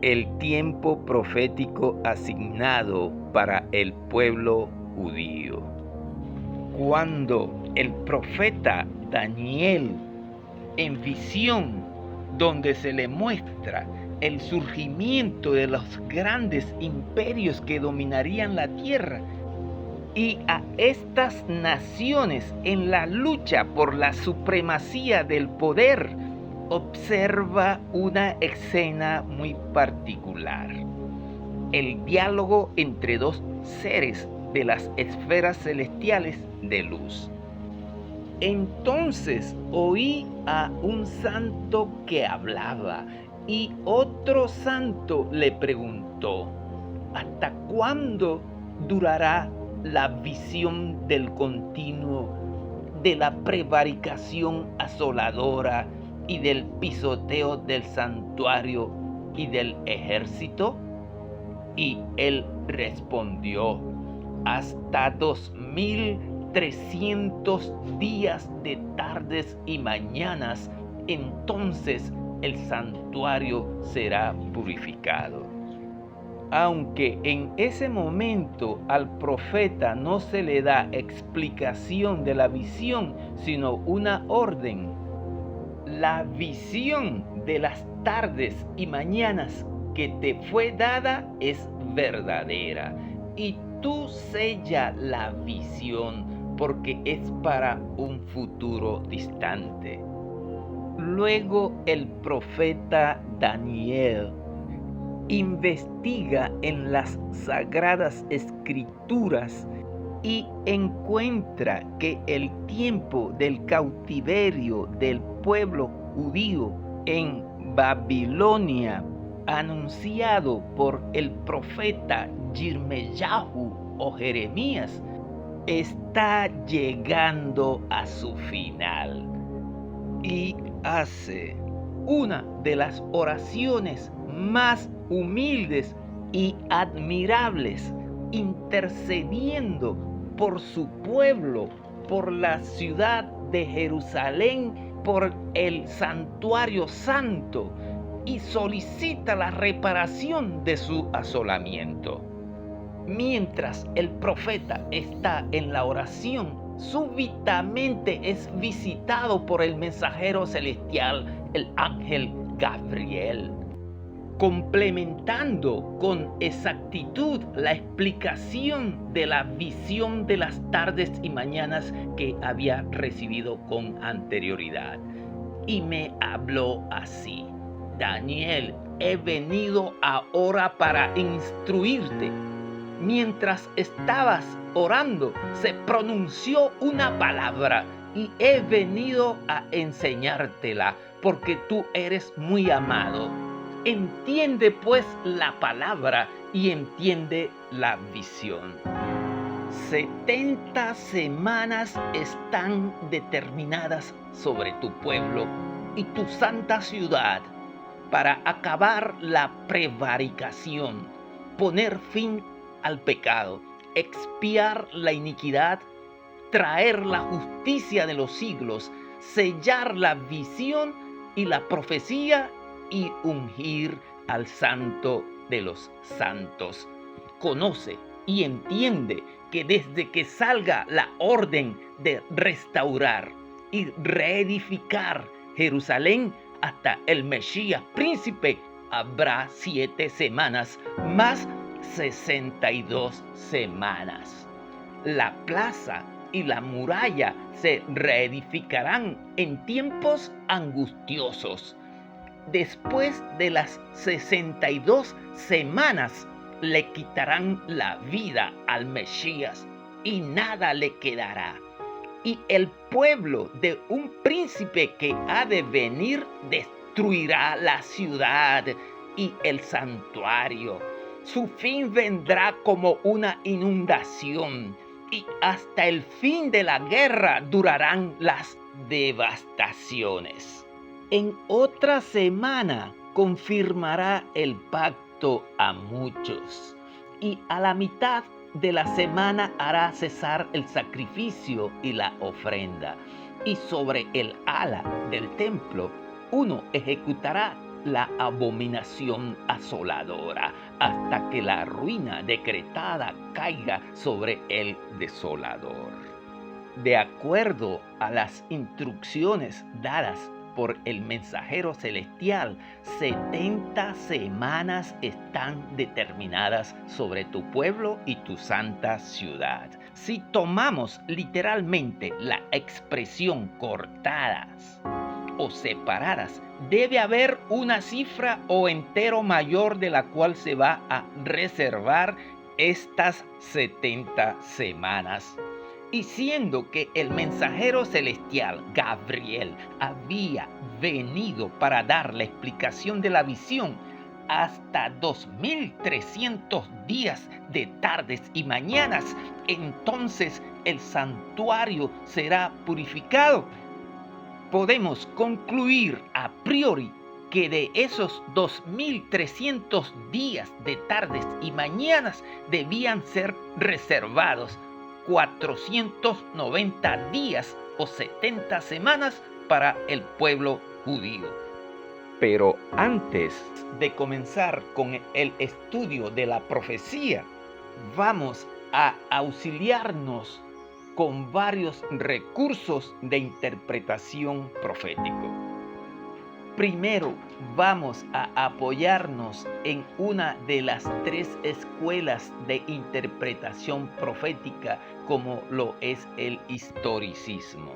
El tiempo profético asignado para el pueblo judío. Cuando el profeta Daniel, en visión, donde se le muestra el surgimiento de los grandes imperios que dominarían la tierra, y a estas naciones en la lucha por la supremacía del poder, observa una escena muy particular. El diálogo entre dos seres de las esferas celestiales de luz. Entonces oí a un santo que hablaba, y otro santo le preguntó: ¿hasta cuándo durará la visión del continuo, de la prevaricación asoladora y del pisoteo del santuario y del ejército? Y él respondió: hasta 2300 días de tardes y mañanas, entonces el santuario será purificado. Aunque en ese momento al profeta no se le da explicación de la visión, sino una orden, la visión de las tardes y mañanas que te fue dada es verdadera, y tú sella la visión porque es para un futuro distante. Luego el profeta Daniel investiga en las sagradas escrituras y encuentra que el tiempo del cautiverio del pueblo judío en Babilonia, anunciado por el profeta Yirmeyahu o Jeremías, está llegando a su final, y hace una de las oraciones más humildes y admirables, intercediendo por su pueblo, por la ciudad de Jerusalén, por el santuario santo, y solicita la reparación de su asolamiento. Mientras el profeta está en la oración, súbitamente es visitado por el mensajero celestial, el ángel Gabriel, complementando con exactitud la explicación de la visión de las tardes y mañanas que había recibido con anterioridad. Y me habló así: Daniel, he venido ahora para instruirte. Mientras estabas orando, se pronunció una palabra, y he venido a enseñártela, porque tú eres muy amado. Entiende pues la palabra y entiende la visión. 70 semanas están determinadas sobre tu pueblo y tu santa ciudad para acabar la prevaricación, poner fin al pecado, expiar la iniquidad, traer la justicia de los siglos, sellar la visión y la profecía y ungir al santo de los santos. Conoce y entiende que desde que salga la orden de restaurar y reedificar Jerusalén hasta el Mesías príncipe, habrá 7 semanas más 62 semanas. La plaza y la muralla se reedificarán en tiempos angustiosos. Después de las 62 semanas le quitarán la vida al Mesías y nada le quedará. Y el pueblo de un príncipe que ha de venir destruirá la ciudad y el santuario. Su fin vendrá como una inundación, y hasta el fin de la guerra durarán las devastaciones. En otra semana confirmará el pacto a muchos, y a la mitad de la semana hará cesar el sacrificio y la ofrenda, y sobre el ala del templo uno ejecutará la abominación asoladora, hasta que la ruina decretada caiga sobre el desolador. De acuerdo a las instrucciones dadas por el mensajero celestial, 70 semanas están determinadas sobre tu pueblo y tu santa ciudad. Si tomamos literalmente la expresión cortadas o separadas, debe haber una cifra o entero mayor de la cual se va a reservar estas 70 semanas. Y siendo que el mensajero celestial Gabriel había venido para dar la explicación de la visión, hasta 2300 días de tardes y mañanas, entonces el santuario será purificado. Podemos concluir a priori que de esos 2300 días de tardes y mañanas debían ser reservados 490 días o 70 semanas para el pueblo judío. Pero antes de comenzar con el estudio de la profecía, vamos a auxiliarnos con varios recursos de interpretación profético. Primero, vamos a apoyarnos en una de las 3 escuelas de interpretación profética, como lo es el historicismo.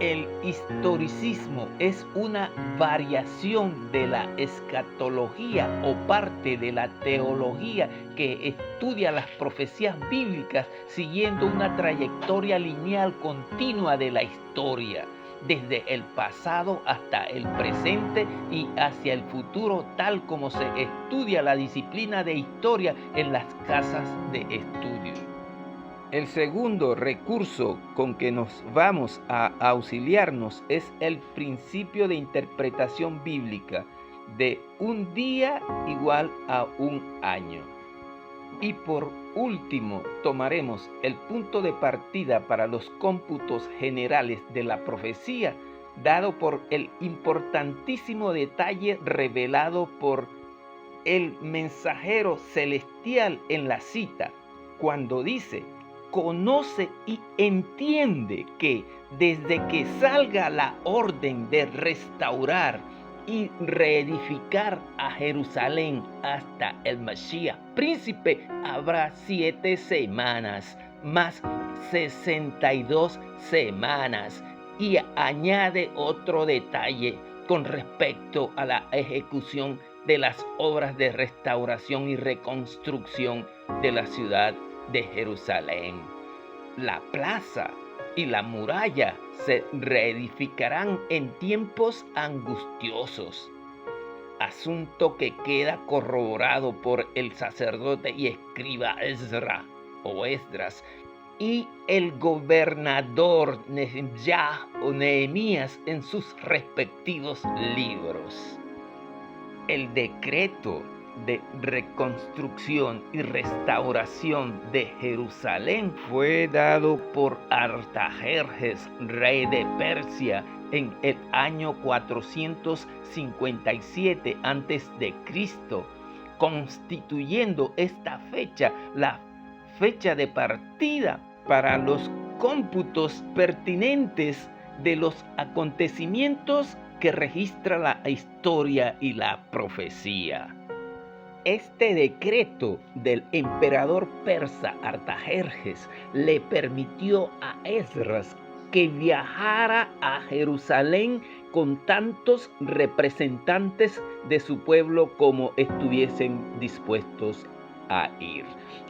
El historicismo es una variación de la escatología o parte de la teología que estudia las profecías bíblicas siguiendo una trayectoria lineal continua de la historia, desde el pasado hasta el presente y hacia el futuro, tal como se estudia la disciplina de historia en las casas de estudio. El segundo recurso con que nos vamos a auxiliarnos es el principio de interpretación bíblica de un día igual a un año. Y por último, tomaremos el punto de partida para los cómputos generales de la profecía, dado por el importantísimo detalle revelado por el mensajero celestial en la cita, cuando dice: conoce y entiende que desde que salga la orden de restaurar y reedificar a Jerusalén hasta el Mashiach príncipe, habrá 7 semanas más 62 semanas. Y añade otro detalle con respecto a la ejecución de las obras de restauración y reconstrucción de la ciudad de Jerusalén. La plaza y la muralla se reedificarán en tiempos angustiosos, asunto que queda corroborado por el sacerdote y escriba Esdras y el gobernador Nehemías en sus respectivos libros. El decreto de reconstrucción y restauración de Jerusalén fue dado por Artajerjes, rey de Persia, en el año 457 a.C., constituyendo esta fecha la fecha de partida para los cómputos pertinentes de los acontecimientos que registra la historia y la profecía. Este decreto del emperador persa Artajerjes le permitió a Esdras que viajara a Jerusalén con tantos representantes de su pueblo como estuviesen dispuestos a ir.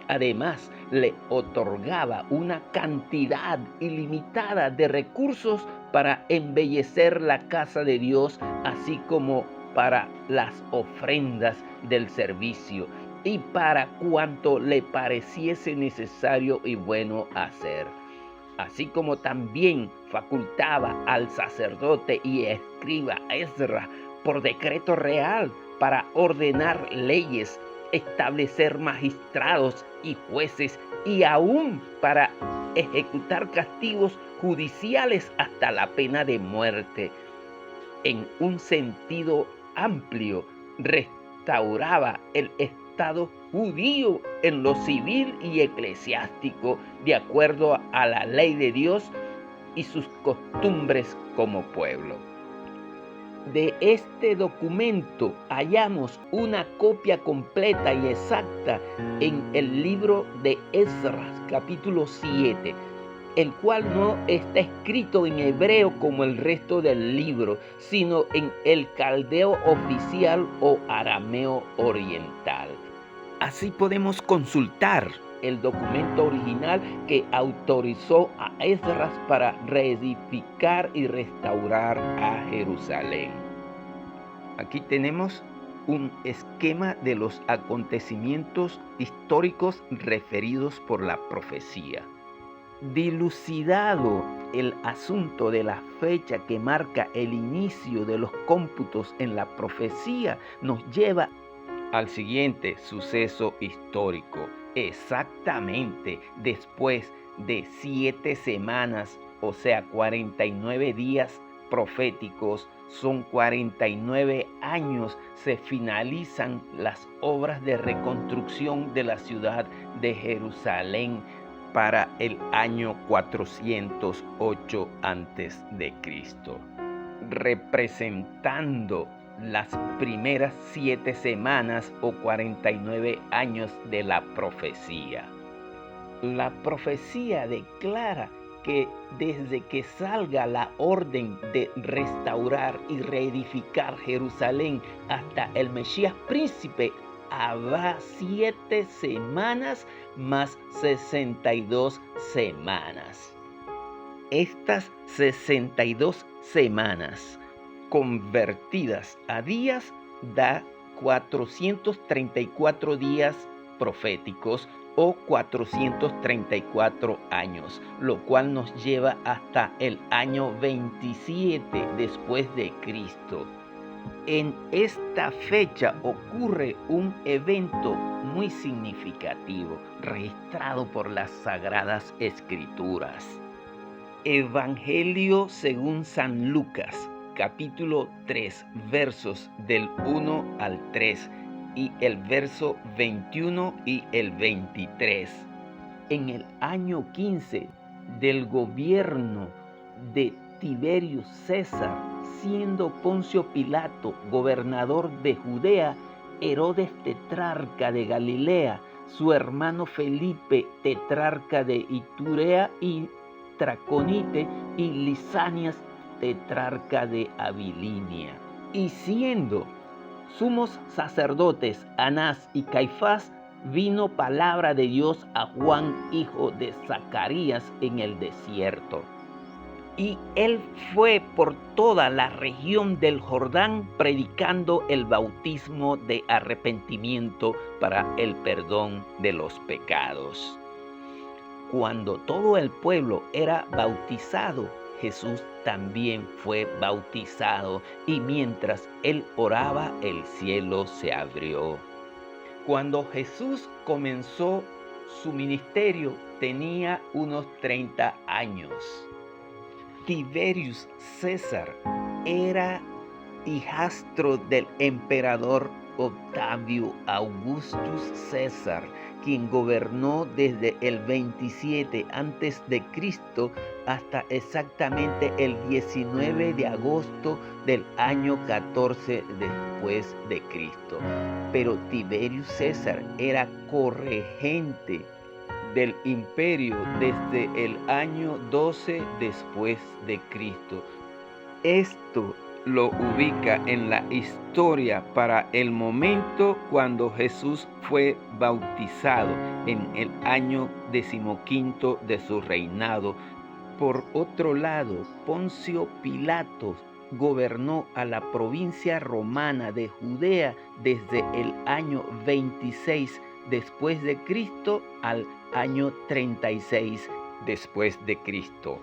Además, le otorgaba una cantidad ilimitada de recursos para embellecer la casa de Dios, así como para las ofrendas del servicio y para cuanto le pareciese necesario y bueno hacer. Así como también facultaba al sacerdote y escriba Esdras por decreto real para ordenar leyes, establecer magistrados y jueces y aún para ejecutar castigos judiciales hasta la pena de muerte. En un sentido amplio restauraba el Estado judío en lo civil y eclesiástico, de acuerdo a la ley de Dios y sus costumbres como pueblo. De este documento hallamos una copia completa y exacta en el libro de Esdras, capítulo 7, el cual no está escrito en hebreo como el resto del libro, sino en el caldeo oficial o arameo oriental. Así podemos consultar el documento original que autorizó a Esdras para reedificar y restaurar a Jerusalén. Aquí tenemos un esquema de los acontecimientos históricos referidos por la profecía. Dilucidado el asunto de la fecha que marca el inicio de los cómputos en la profecía, nos lleva al siguiente suceso histórico. Exactamente después de 7 semanas, o sea, 49 días proféticos, son 49 años, se finalizan las obras de reconstrucción de la ciudad de Jerusalén para el año 408 a.C., representando las primeras 7 semanas o 49 años de la profecía. La profecía declara que desde que salga la orden de restaurar y reedificar Jerusalén hasta el Mesías príncipe, habrá 7 semanas más 62 semanas. Estas 62 semanas convertidas a días da 434 días proféticos o 434 años, lo cual nos lleva hasta el año 27 después de Cristo. En esta fecha ocurre un evento muy significativo registrado por las Sagradas Escrituras. Evangelio según San Lucas, capítulo 3, versos del 1 al 3 y el verso 21 y el 23. En el año 15 del gobierno de Tiberio César, siendo Poncio Pilato gobernador de Judea, Herodes tetrarca de Galilea, su hermano Felipe tetrarca de Iturea y Traconite, y Lisanias tetrarca de Abilinia. Y siendo sumos sacerdotes Anás y Caifás, vino palabra de Dios a Juan, hijo de Zacarías, en el desierto. Y él fue por toda la región del Jordán predicando el bautismo de arrepentimiento para el perdón de los pecados. Cuando todo el pueblo era bautizado, Jesús también fue bautizado, y mientras él oraba, el cielo se abrió. Cuando Jesús comenzó su ministerio, tenía unos 30 años. Tiberius César era hijastro del emperador Octavio Augustus César, quien gobernó desde el 27 a.C. hasta exactamente el 19 de agosto del año 14 después de Cristo. Pero Tiberius César era corregente del imperio desde el año 12 después de Cristo. Esto lo ubica en la historia para el momento cuando Jesús fue bautizado, en el año 15 de su reinado. Por otro lado, Poncio Pilato gobernó a la provincia romana de Judea desde el año 26 después de Cristo al año 36 después de Cristo.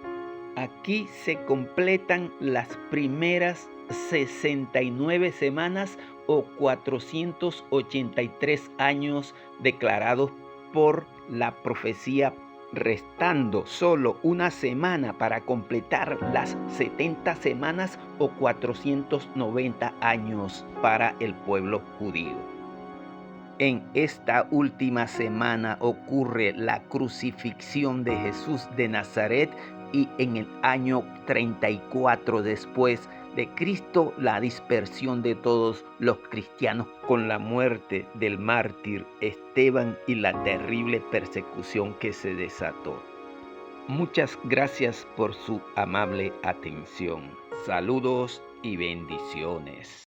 Aquí se completan las primeras 69 semanas o 483 años declarados por la profecía restando solo una semana para completar las 70 semanas o 490 años para el pueblo judío. En esta última semana ocurre la crucifixión de Jesús de Nazaret y en el año 34 después de Cristo la dispersión de todos los cristianos con la muerte del mártir Esteban y la terrible persecución que se desató. Muchas gracias por su amable atención. Saludos y bendiciones.